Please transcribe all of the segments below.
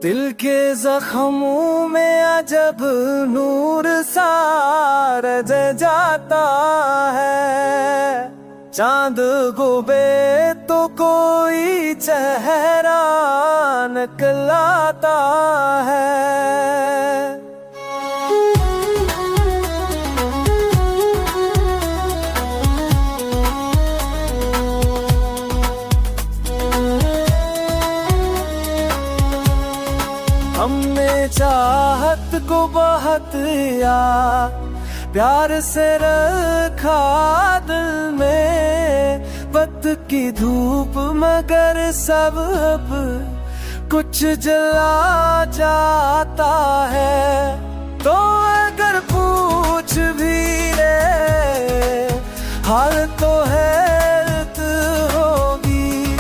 दिल के जख्मों में अजब नूर सा रज जाता है। चांद गुबे तो कोई चेहरा निकलाता है। हमने चाहत को बहुत यार प्यार से रखा दिल में, वक्त की धूप मगर सब अब कुछ जला जाता है। तो अगर पूछ भी ले हाल तो हैरत होगी,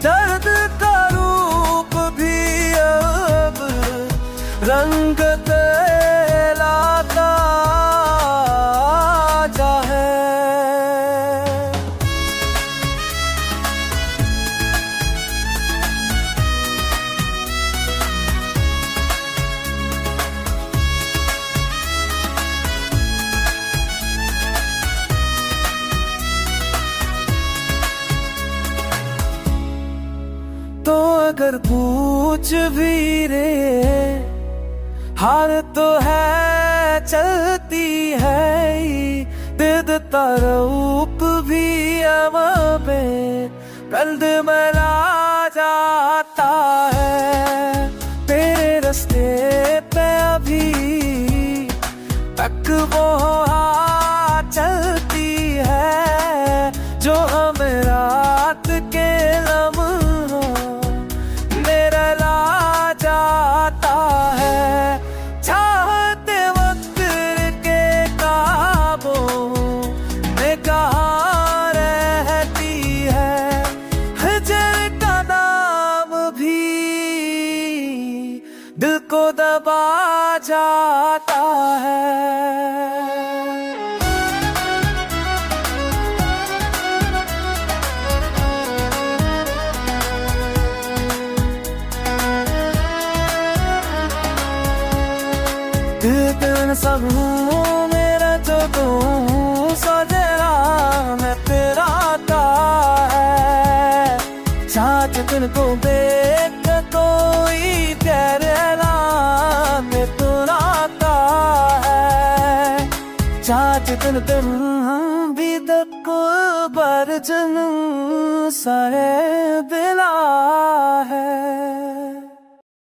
दर्द का रूप भी अब रंग लाता जा है। तो अगर पूछ भी रे हार तो है चलती है, देता रूप भी पे कंध मला जाता है। तेरे रास्ते पे अभी तक वो चलती है, जो हमें रात के लम्हों मेरा ला जाता है। चाहते वक्त के काबों में कहाँ रहती है, हिजर का नाम भी दिल को दबा जाता है। दिन सब हूँ मेरा जो तू सजेरा मैं तेरा आता है। साथ दिन को देख कोई प्यारा में तू आता है। साथ दिन तुम भी दको बरजन सारे बिला है।